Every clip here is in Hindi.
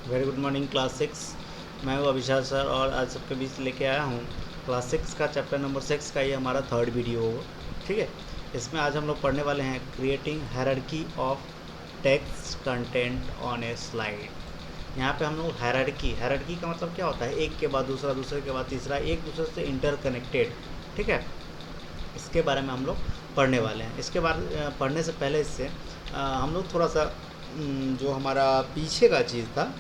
Very good morning class 6। मैं हूँ अभिषेक सर और आज सबके बीच लेके आया हूँ क्लास 6 का चैप्टर नंबर 6 का ये हमारा थर्ड वीडियो होगा। ठीक है, इसमें आज हम लोग पढ़ने वाले हैं creating hierarchy of text content on A slide. यहाँ पे हम लोग हायरार्की का मतलब क्या होता है, एक के बाद दूसरा, दूसरे के बाद तीसरा, एक दूसरे से इंटरकनेक्टेड। ठीक है, इसके बारे में हम लोग पढ़ने वाले हैं। इसके बाद पढ़ने से पहले इससे हम लोग थोड़ा सा जो हमारा पीछे का चीज़ था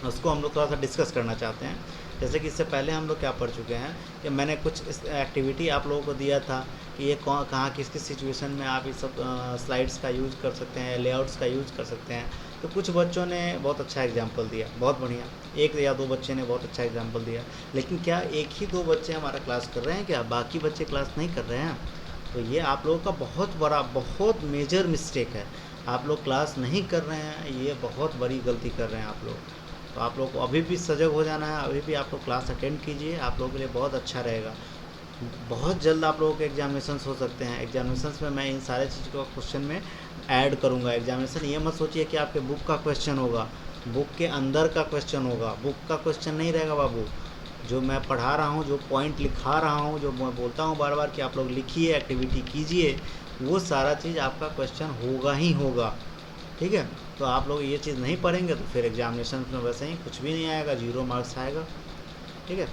उसको हम लोग थोड़ा सा डिस्कस करना चाहते हैं। जैसे कि इससे पहले हम लोग क्या पढ़ चुके हैं कि मैंने कुछ इस एक्टिविटी आप लोगों को दिया था कि ये कहाँ किस किस सिचुएशन में आप इस सब स्लाइड्स का यूज़ कर सकते हैं, लेआउट्स का यूज़ कर सकते हैं। तो कुछ बच्चों ने बहुत अच्छा एग्जाम्पल दिया, बहुत बढ़िया। एक या दो बच्चे ने बहुत अच्छा एग्जाम्पल दिया, लेकिन क्या एक ही दो बच्चे हमारा क्लास कर रहे हैं, क्या बाकी बच्चे क्लास नहीं कर रहे हैं? तो ये आप लोगों का बहुत बड़ा, बहुत मेजर मिस्टेक है। आप लोग क्लास नहीं कर रहे हैं, ये बहुत बड़ी गलती कर रहे हैं आप लोग। तो आप लोग को अभी भी सजग हो जाना है, अभी भी आप लोग क्लास अटेंड कीजिए, आप लोगों के लिए बहुत अच्छा रहेगा। बहुत जल्द आप लोगों के एग्जामिनेशंस हो सकते हैं। एग्जामिनेशंस में मैं इन सारे चीज़ को क्वेश्चन में ऐड करूँगा। एग्जामिनेशन ये मत सोचिए कि आपके बुक का क्वेश्चन होगा, बुक के अंदर का क्वेश्चन होगा। बुक का क्वेश्चन नहीं रहेगा बाबू। जो मैं पढ़ा रहा हूँ, जो पॉइंट लिखा रहा हूँ, जो मैं बोलता हूँ बार बार कि आप लोग लिखिए, एक्टिविटी कीजिए, वो सारा चीज़ आपका क्वेश्चन होगा ही होगा। ठीक है, तो आप लोग ये चीज़ नहीं पढ़ेंगे तो फिर एग्जामिनेशन में वैसे ही कुछ भी नहीं आएगा, 0 मार्क्स आएगा। ठीक है,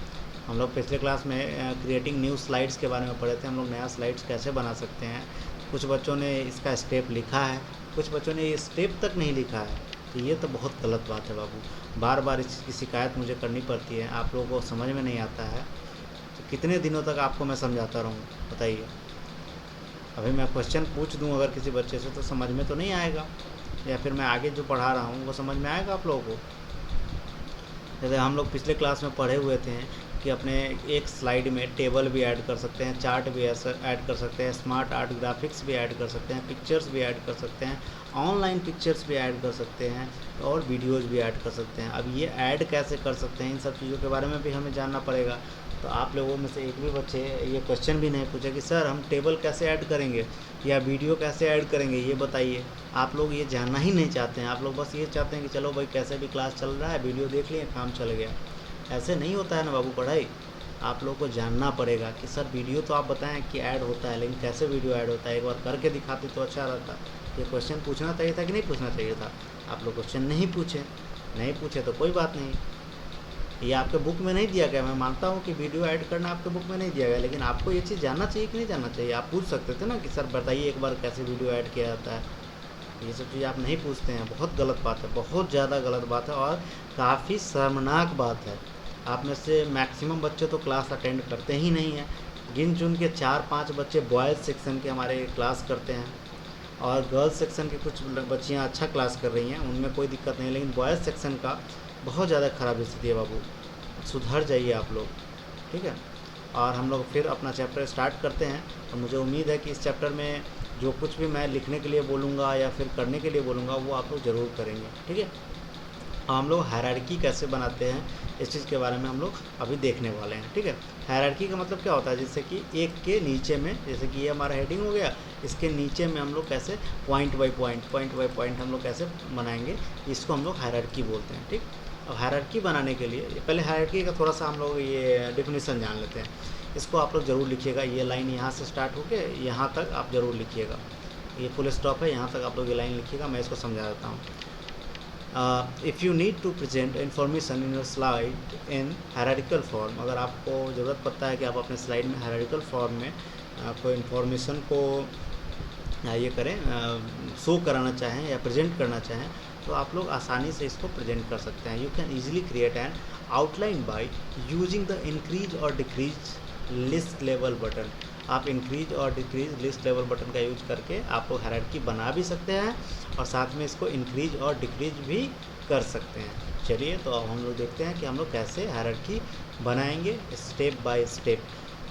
हम लोग पिछले क्लास में क्रिएटिंग न्यू स्लाइड्स के बारे में पढ़े थे। हम लोग नया स्लाइड्स कैसे बना सकते हैं। कुछ बच्चों ने इसका स्टेप लिखा है, कुछ बच्चों ने ये स्टेप तक नहीं लिखा है। तो ये तो बहुत गलत बात है बाबू। बार बार इस चीज़ की शिकायत मुझे करनी पड़ती है, आप लोगों को समझ में नहीं आता है। तो कितने दिनों तक आपको मैं समझाता रहूँ, बताइए। अभी मैं क्वेश्चन पूछ दूँ अगर किसी बच्चे से तो समझ में तो नहीं आएगा, या फिर मैं आगे जो पढ़ा रहा हूँ वो समझ में आएगा आप लोगों को। जैसे हम लोग पिछले क्लास में पढ़े हुए थे कि अपने एक स्लाइड में टेबल भी ऐड कर सकते हैं, चार्ट भी ऐड कर सकते हैं, स्मार्ट आर्ट ग्राफिक्स भी ऐड कर सकते हैं, पिक्चर्स भी ऐड कर सकते हैं, ऑनलाइन पिक्चर्स भी ऐड कर सकते हैं, और वीडियोज़ भी ऐड कर सकते हैं। अब ये ऐड कैसे कर सकते हैं, इन सब चीज़ों के बारे में भी हमें जानना पड़ेगा। तो आप लोगों में से एक भी बच्चे ये क्वेश्चन भी नहीं पूछे कि सर हम टेबल कैसे ऐड करेंगे या वीडियो कैसे ऐड करेंगे, ये बताइए। आप लोग ये जानना ही नहीं चाहते हैं। आप लोग बस ये चाहते हैं कि चलो भाई कैसे भी क्लास चल रहा है, वीडियो देख लिए, काम चल गया। ऐसे नहीं होता है ना बाबू पढ़ाई। आप लोग को जानना पड़ेगा कि सर वीडियो तो आप बताएं कि ऐड होता है, लेकिन कैसे वीडियो ऐड होता है, एक बार करके दिखाते तो अच्छा रहता। ये क्वेश्चन पूछना चाहिए था कि नहीं पूछना चाहिए था? आप लोग क्वेश्चन नहीं पूछे तो कोई बात नहीं। ये आपके बुक में नहीं दिया गया। मैं मानता हूँ कि वीडियो ऐड करना आपके बुक में नहीं दिया गया, लेकिन आपको ये चीज़ जानना चाहिए कि नहीं जानना चाहिए। आप पूछ सकते थे ना कि सर बताइए एक बार कैसे वीडियो ऐड किया जाता है। ये सब चीज़ आप नहीं पूछते हैं, बहुत गलत बात है, बहुत ज़्यादा गलत बात है और काफ़ी शर्मनाक बात है। आप में से मैक्सिमम बच्चे तो क्लास अटेंड करते ही नहीं हैं। गिन चुन के 4-5 बच्चे बॉयज़ सेक्शन के हमारे क्लास करते हैं, और गर्ल्स सेक्शन की कुछ बच्चियाँ अच्छा क्लास कर रही हैं, उनमें कोई दिक्कत नहीं, लेकिन बॉयज़ सेक्शन का बहुत ज़्यादा ख़राब स्थिति है बाबू। सुधर जाइए आप लोग। ठीक है, और हम लोग फिर अपना चैप्टर स्टार्ट करते हैं। और मुझे उम्मीद है कि इस चैप्टर में जो कुछ भी मैं लिखने के लिए बोलूँगा या फिर करने के लिए बोलूँगा वो आप लोग ज़रूर करेंगे। ठीक है, हम लोग हायरार्की कैसे बनाते हैं इस चीज़ के बारे में हम लोग अभी देखने वाले हैं। ठीक है, हायरार्की का मतलब क्या होता है, जैसे कि एक के नीचे में, जैसे कि ये हमारा हेडिंग हो गया, इसके नीचे में हम लोग कैसे पॉइंट बाय पॉइंट हम लोग कैसे बनाएंगे, इसको हम लोग हायरार्की बोलते हैं। ठीक, अब हायरार्की बनाने के लिए पहले हायरार्की का थोड़ा सा हम लोग ये डिफिनीसन जान लेते हैं। इसको आप लोग ज़रूर लिखिएगा। ये लाइन यहाँ से स्टार्ट होके यहाँ तक आप ज़रूर लिखिएगा। ये फुल स्टॉप है, यहाँ तक आप लोग ये लाइन लिखिएगा। मैं इसको समझा देता हूँ। If you need to present information in your slide in hierarchical form, अगर आपको ज़रूरत पड़ता है कि आप अपने स्लाइड में हायरार्किकल फॉर्म में कोई इन्फॉर्मेशन को ये करें, शो कराना चाहें या प्रेजेंट करना चाहें, तो आप लोग आसानी से इसको प्रेजेंट कर सकते हैं। You can easily create an outline by using the increase और डिक्रीज लिस्ट लेवल बटन। आप इंक्रीज और डिक्रीज लिस्ट लेवल बटन का यूज करके आप लोग हायरार्की बना भी सकते हैं और साथ में इसको इंक्रीज और डिक्रीज भी कर सकते हैं। चलिए, तो अब हम लोग देखते हैं कि हम लोग कैसे हायरार्की बनाएंगे स्टेप बाय स्टेप।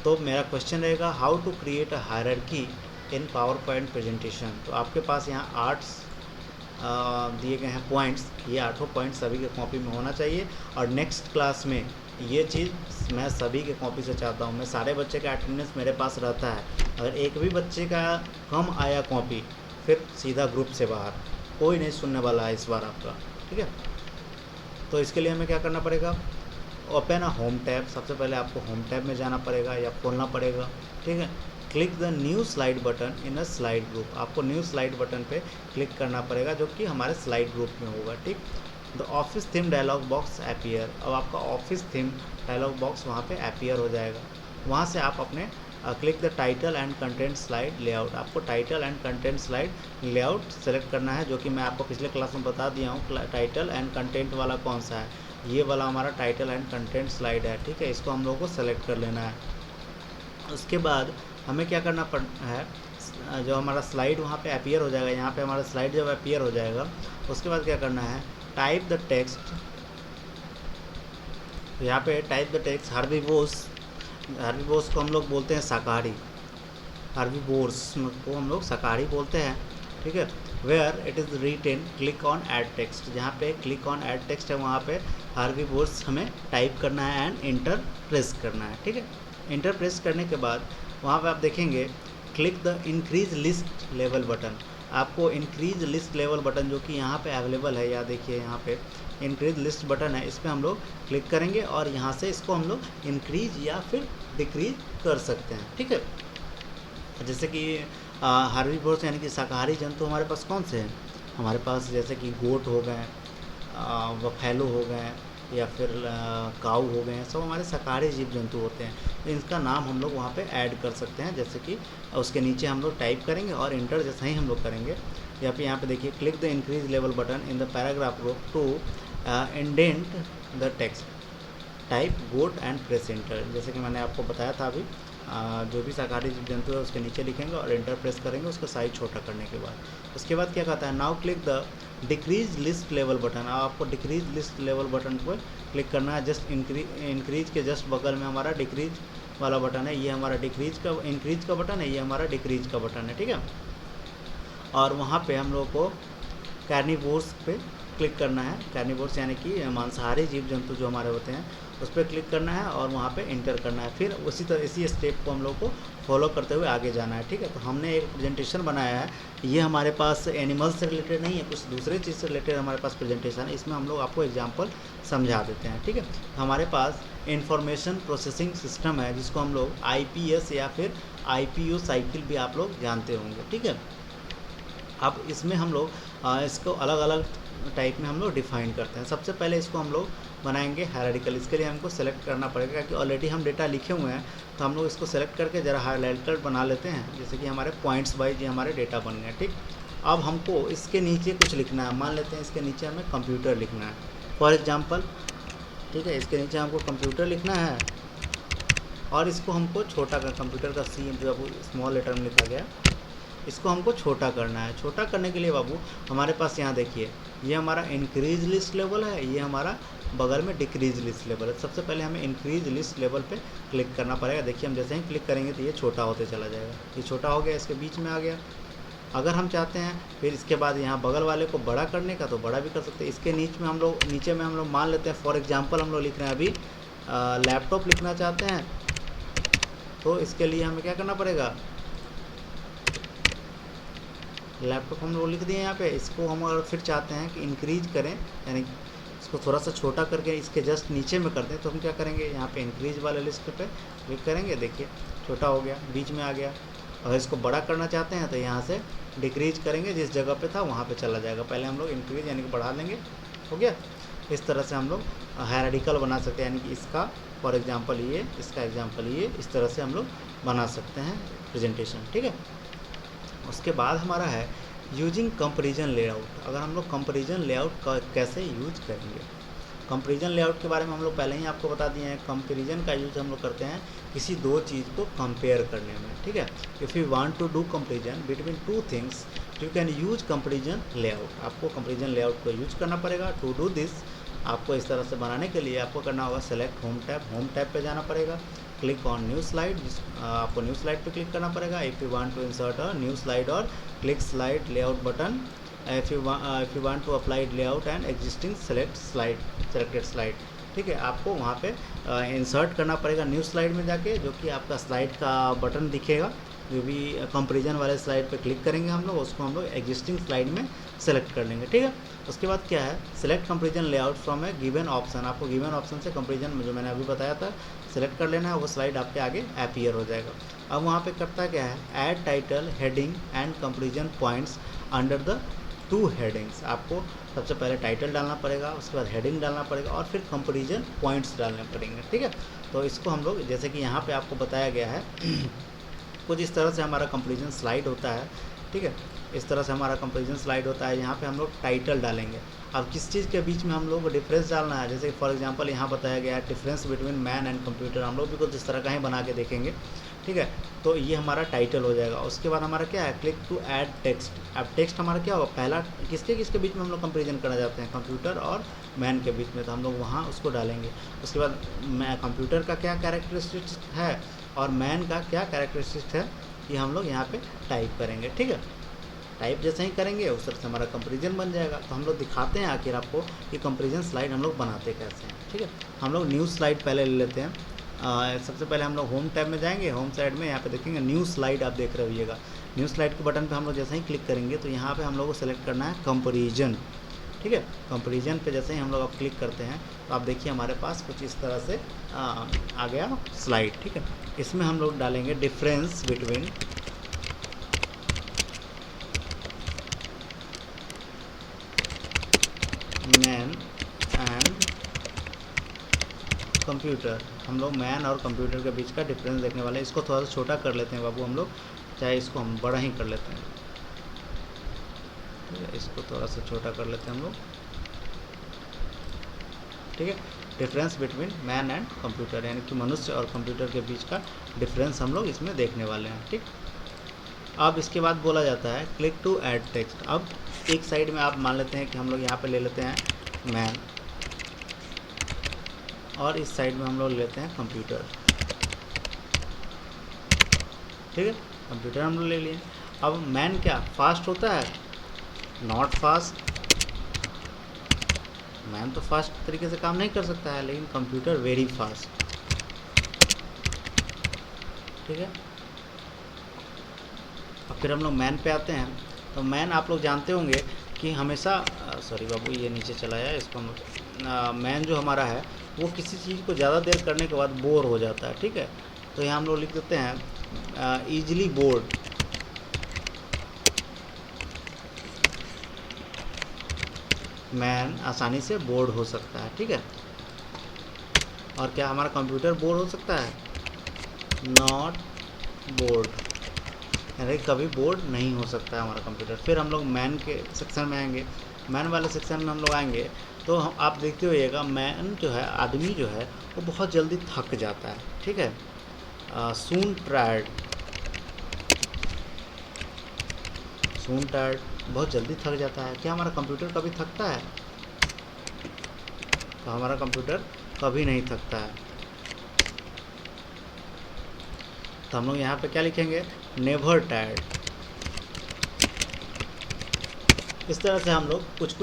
तो मेरा क्वेश्चन रहेगा, how to create a hierarchy in PowerPoint presentation. तो आपके पास यहाँ 8 दिए गए हैं पॉइंट्स। ये 8 पॉइंट्स सभी के कॉपी में होना चाहिए, और नेक्स्ट क्लास में ये चीज़ मैं सभी के कॉपी से चाहता हूँ। मैं सारे बच्चे का अटेंडेंस मेरे पास रहता है। अगर एक भी बच्चे का कम आया कॉपी, फिर सीधा ग्रुप से बाहर, कोई नहीं सुनने वाला है इस बार आपका। ठीक है, तो इसके लिए हमें क्या करना पड़ेगा, ओपन अ होम टैब, सबसे पहले आपको होम टैब में जाना पड़ेगा या खोलना पड़ेगा, ठीक है। Click the new slide button in a slide group, आपको न्यू स्लाइड बटन पे क्लिक करना पड़ेगा जो कि हमारे स्लाइड ग्रुप में होगा, ठीक। The office theme dialog box appear, अब आपका ऑफिस थीम डायलॉग बॉक्स वहाँ पे अपीयर हो जाएगा। वहाँ से आप अपने click the title and content slide layout, आपको title and content slide layout select करना है, जो कि मैं आपको पिछले क्लास में बता दिया हूँ। टाइटल एंड कंटेंट वाला कौन सा है, ये वाला हमारा टाइटल एंड कंटेंट स्लाइड है, ठीक है। इसको हम लोगों को सेलेक्ट कर लेना है। उसके बाद हमें क्या करना है, जो हमारा स्लाइड वहाँ पे अपीयर हो जाएगा, यहाँ पे हमारा स्लाइड जब अपीयर हो जाएगा उसके बाद क्या करना है, टाइप द टेक्स्ट, तो यहाँ पे टाइप द टेक्स्ट हर्बीवोर्स को हम लोग बोलते हैं शाकाहारी, हर्बीवोर्स को हम लोग शाकाहारी बोलते हैं, ठीक है। Where it is written click on add text, जहाँ पे क्लिक ऑन ऐड टेक्स्ट है वहाँ पे हर्बीवोर्स हमें टाइप करना है एंड इंटर प्रेस करना है, ठीक है। इंटर प्रेस करने के बाद वहाँ पे आप देखेंगे click the increase list level button, आपको इंक्रीज लिस्ट लेवल बटन जो कि यहाँ पे अवेलेबल है, या देखिए यहाँ पे इंक्रीज लिस्ट बटन है, इस पर हम लोग क्लिक करेंगे और यहाँ से इसको हम लोग इंक्रीज या फिर डिक्रीज कर सकते हैं, ठीक है। जैसे कि हर्बीवोर्स यानी कि शाकाहारी जंतु हमारे पास कौन से हैं, हमारे पास जैसे कि गोट हो गए, बफेलो हो गए, या फिर काऊ हो गए, सब हमारे शाकाहारी जीव जंतु होते हैं। तो इनका नाम हम लोग वहाँ पे ऐड कर सकते हैं, जैसे कि उसके नीचे हम लोग टाइप करेंगे और इंटर जैसा ही हम लोग करेंगे, या फिर यहाँ पे देखिए click the increase level button in the paragraph group to indent the text, type goat and press enter, जैसे कि मैंने आपको बताया था अभी। जो भी शाकाहारी जीव जंतु है उसके नीचे लिखेंगे और इंटर प्रेस करेंगे उसका साइज छोटा करने के बाद। उसके बाद क्या कहता है, now click the decrease list level button, आपको डिक्रीज लिस्ट लेवल बटन पर क्लिक करना है। जस्ट इंक्रीज के जस्ट बगल में हमारा डिक्रीज वाला बटन है, ये हमारा डिक्रीज का इंक्रीज का बटन है, ये हमारा डिक्रीज का बटन है, ठीक है। और वहाँ पे हम लोग को कार्निवोर्स पे क्लिक करना है, कार्निवोर्स यानी कि मांसाहारी जीव जंतु जो हमारे होते हैं उस पर क्लिक करना है और वहाँ पे इंटर करना है। फिर उसी तरह इसी स्टेप को हम लोग को फॉलो करते हुए आगे जाना है, ठीक है। तो हमने एक प्रेजेंटेशन बनाया है, ये हमारे पास एनिमल्स से रिलेटेड नहीं है, कुछ दूसरे चीज़ से रिलेटेड हमारे पास प्रेजेंटेशन है, इसमें हम लोग आपको एग्जाम्पल समझा देते हैं, ठीक है। हमारे पास इंफॉर्मेशन प्रोसेसिंग सिस्टम है जिसको हम लोग IPS या फिर IPO साइकिल भी आप लोग जानते होंगे, ठीक है। अब इसमें हम लोग इसको अलग अलग टाइप में हम लोग डिफाइन करते हैं। सबसे पहले इसको हम लोग बनाएंगे हायरार्किकल, इसके लिए हमको सेलेक्ट करना पड़ेगा कि ऑलरेडी हम डेटा लिखे हुए हैं, तो हम लोग इसको सेलेक्ट करके ज़रा हायरार्किकल बना लेते हैं, जैसे कि हमारे पॉइंट्स वाइज ये हमारे डेटा बन गए, ठीक। अब हमको इसके नीचे कुछ लिखना है, मान लेते हैं इसके नीचे हमें कंप्यूटर लिखना है फॉर एग्जाम्पल, ठीक है। इसके नीचे हमको कंप्यूटर लिखना है और इसको हमको छोटा कर, कंप्यूटर का C जो स्मॉल लेटर में लिखा गया, इसको हमको छोटा करना है। छोटा करने के लिए बाबू हमारे पास यहाँ देखिए ये हमारा इंक्रीज लिस्ट लेवल है, ये हमारा बगल में डिक्रीज लिस्ट लेवल है। सबसे पहले हमें इंक्रीज लिस्ट लेवल पे क्लिक करना पड़ेगा। देखिए हम जैसे ही क्लिक करेंगे तो ये छोटा होते चला जाएगा, ये छोटा हो गया, इसके बीच में आ गया। अगर हम चाहते हैं फिर इसके बाद यहाँ बगल वाले को बड़ा करने का तो बड़ा भी कर सकते हैं। इसके नीचे में हम लोग मान लेते हैं फॉर एग्जाम्पल हम लोग लिख रहे हैं अभी लैपटॉप लिखना चाहते हैं, तो इसके लिए हमें क्या करना पड़ेगा, लैपटॉप हम लोग लिख दिए यहाँ पे। इसको हम अगर फिर चाहते हैं कि इंक्रीज करें, यानी इसको थोड़ा सा छोटा करके इसके जस्ट नीचे में कर दें, तो हम क्या करेंगे, यहाँ पे इंक्रीज वाले लिस्ट पे क्लिक करेंगे, देखिए छोटा हो गया, बीच में आ गया। अगर इसको बड़ा करना चाहते हैं तो यहाँ से डिक्रीज करेंगे, जिस जगह पे था वहाँ पे चला जाएगा। पहले हम लोग इंक्रीज यानी कि बढ़ा लेंगे, हो गया। इस तरह से हम लोग हायरार्किकल बना सकते हैं, यानी कि इसका फॉर एग्जाम्पल ये, इसका एग्जाम्पल ये, इस तरह से हम लोग बना सकते हैं प्रेजेंटेशन, ठीक है। उसके बाद हमारा है यूजिंग कंपैरिजन लेआउट। अगर हम लोग कंपैरिजन लेआउट का कैसे यूज करेंगे, कंपैरिजन लेआउट के बारे में हम लोग पहले ही आपको बता दिए हैं। कंपैरिजन का यूज हम लोग करते हैं किसी दो चीज़ को कंपेयर करने में, ठीक है। If you want to do comparison between two things you can use comparison layout. आपको कंपैरिजन लेआउट को यूज करना पड़ेगा। टू डू दिस, आपको इस तरह से बनाने के लिए आपको करना होगा सेलेक्ट होम टैब पे जाना पड़ेगा, क्लिक ऑन न्यू स्लाइड, आपको न्यू स्लाइड पे क्लिक करना पड़ेगा। If you want to insert a new slide और click slide layout button. If you want to apply layout and existing selected slide, ठीक है। आपको वहाँ पे इंसर्ट करना पड़ेगा न्यू स्लाइड में जाके, जो कि आपका स्लाइड का बटन दिखेगा, जो भी कंपेरिजन वाले स्लाइड पे क्लिक करेंगे हम लोग, उसको हम लोग एग्जिस्टिंग स्लाइड में सेलेक्ट कर लेंगे, ठीक है। उसके बाद क्या है, select comparison layout from A given option, आपको गिवन ऑप्शन से कंपेरिजन जो मैंने अभी बताया था सेलेक्ट कर लेना है, वो स्लाइड आपके आगे अपीयर हो जाएगा। अब वहाँ पे करता क्या है, add title, heading and comparison points under the 2 headings. आपको सबसे पहले टाइटल डालना पड़ेगा, उसके बाद हेडिंग डालना पड़ेगा और फिर कंपेरिजन पॉइंट्स डालने पड़ेंगे, ठीक है। तो इसको हम लोग जैसे कि यहाँ पे आपको बताया गया है कुछ इस तरह से हमारा कंपेरिजन स्लाइड होता है, ठीक है। इस तरह से हमारा कंपेरिजन स्लाइड होता है। यहाँ पे हम लोग टाइटल डालेंगे। अब किस चीज़ के बीच में हम लोग को डिफरेंस डालना है, जैसे फॉर एग्जांपल यहाँ बताया गया है difference between man and computer, हम लोग भी कुछ इस तरह का ही बना के देखेंगे, ठीक है। तो ये हमारा टाइटल हो जाएगा। उसके बाद हमारा क्या है, क्लिक टू ऐड टेक्स्ट। अब टेक्स्ट हमारा क्या होगा, पहला किसके बीच में हम लोग कंपेरिजन करना चाहते हैं, कंप्यूटर और मैन के बीच में, तो हम लोग वहाँ उसको डालेंगे। उसके बाद कंप्यूटर का क्या कैरेक्टरिस्टिक्स है और मैन का क्या कैरेक्टरिस्टिक्स है, ये हम लोग यहाँ पे टाइप करेंगे, ठीक है। टाइप जैसे ही करेंगे उस तरह से हमारा कंपेरिजन बन जाएगा। तो हम लोग दिखाते हैं आखिर आपको कि कंपेरिजन स्लाइड हम लोग बनाते कैसे हैं, ठीक है। हम लोग न्यू स्लाइड पहले ले लेते हैं। सबसे पहले हम लोग होम टैब में जाएंगे। होम साइड में यहाँ पे देखेंगे न्यू स्लाइड, आप देख रहे होइएगा। न्यू स्लाइड के बटन पे हम लोग जैसे ही क्लिक करेंगे तो यहाँ पे हम लोग को सेलेक्ट करना है कंपेरिजन, ठीक है। कंपेरिजन पे जैसे ही हम लोग अब क्लिक करते हैं तो आप देखिए हमारे पास कुछ इस तरह से आ गया स्लाइड, ठीक है। इसमें हम लोग डालेंगे difference between man and computer. हम लोग मैन और कंप्यूटर के बीच का डिफरेंस देखने वाले हैं। इसको थोड़ा सा छोटा कर लेते हैं बाबू हम लोग, चाहे इसको हम बड़ा ही कर लेते हैं, ठीक है। इसको थोड़ा सा छोटा कर लेते हैं हम लोग, ठीक है। Difference between man and computer, यानी कि मनुष्य और कंप्यूटर के बीच का डिफरेंस हम लोग इसमें देखने वाले हैं, ठीक। अब इसके बाद बोला जाता है क्लिक टू ऐड टेक्स्ट। अब एक साइड में आप मान लेते हैं कि हम लोग यहाँ पे ले लेते हैं मैन और इस साइड में हम लोग लेते हैं कंप्यूटर, ठीक है। कंप्यूटर हम लोग ले लिए। अब मैन क्या फास्ट होता है, नॉट फास्ट। मैन तो फास्ट तरीके से काम नहीं कर सकता है, लेकिन कंप्यूटर वेरी फास्ट, ठीक है। अब फिर हम लोग मैन पे आते हैं। तो मैन आप लोग जानते होंगे कि हमेशा सॉरी बाबू ये नीचे चला है, इसको हम लोग मैन जो हमारा है वो किसी चीज़ को ज़्यादा देर करने के बाद बोर हो जाता है, ठीक है। तो यहाँ हम लोग लिख देते हैं ईजिली बोर्ड। मैन आसानी से बोर्ड हो सकता है, ठीक है। और क्या हमारा कंप्यूटर बोर हो सकता है, नॉट बोर्ड, यानी कभी बोर्ड नहीं हो सकता है हमारा कंप्यूटर। फिर हम लोग मैन के सेक्शन में आएंगे। मैन वाले सेक्शन में हम लोग आएंगे तो आप देखते होइएगा मैन जो है, आदमी जो है वो बहुत जल्दी थक जाता है, ठीक है। सून टायर्ड, सून टायर्ड, बहुत जल्दी थक जाता है। क्या हमारा कंप्यूटर कभी थकता है, तो हमारा कंप्यूटर कभी नहीं थकता है। तो हम लोग यहाँ पे क्या लिखेंगे, नेवर टायर्ड। इस तरह से हम लोग कुछ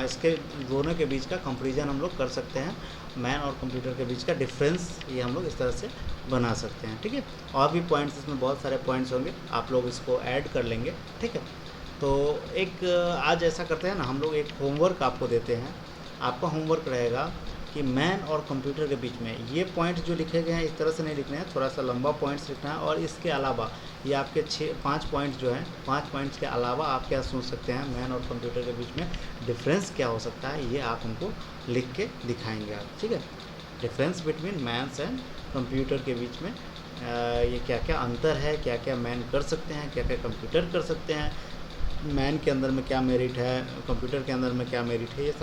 इसके दोनों के बीच का कंपैरिजन हम लोग कर सकते हैं। मैन और कंप्यूटर के बीच का डिफरेंस ये हम लोग इस तरह से बना सकते हैं, ठीक है। और भी पॉइंट्स, इसमें बहुत सारे पॉइंट्स होंगे, आप लोग इसको ऐड कर लेंगे, ठीक है। तो एक आज ऐसा करते हैं ना, हम लोग एक होमवर्क आपको देते हैं। आपका होमवर्क रहेगा कि मैन और कंप्यूटर के बीच में ये पॉइंट जो लिखे गए हैं इस तरह से नहीं लिखना है, थोड़ा सा लंबा पॉइंट्स लिखना है। और इसके अलावा ये आपके 5 पॉइंट्स जो हैं, 5 पॉइंट्स के अलावा आप क्या सोच सकते हैं, मैन और कंप्यूटर के बीच में डिफरेंस क्या हो सकता है, ये आप हमको लिख के दिखाएंगे आप, ठीक है। Difference between man's and computer के बीच में ये क्या क्या अंतर है, क्या क्या मैन कर सकते हैं, क्या क्या कंप्यूटर कर सकते हैं, मैन के अंदर में क्या मेरिट है, कंप्यूटर के अंदर में क्या मेरिट है, ये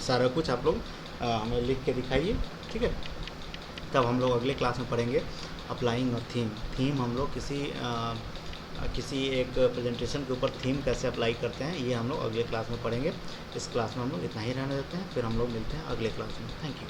सारा कुछ आप लोग हमें लिख के दिखाइए, ठीक है। तब हम लोग अगले क्लास में पढ़ेंगे अप्लाइंग अ थीम। थीम हम लोग किसी एक प्रेजेंटेशन के ऊपर थीम कैसे अप्लाई करते हैं, ये हम लोग अगले क्लास में पढ़ेंगे। इस क्लास में हम लोग इतना ही रहने देते हैं, फिर हम लोग मिलते हैं अगले क्लास में। Thank you.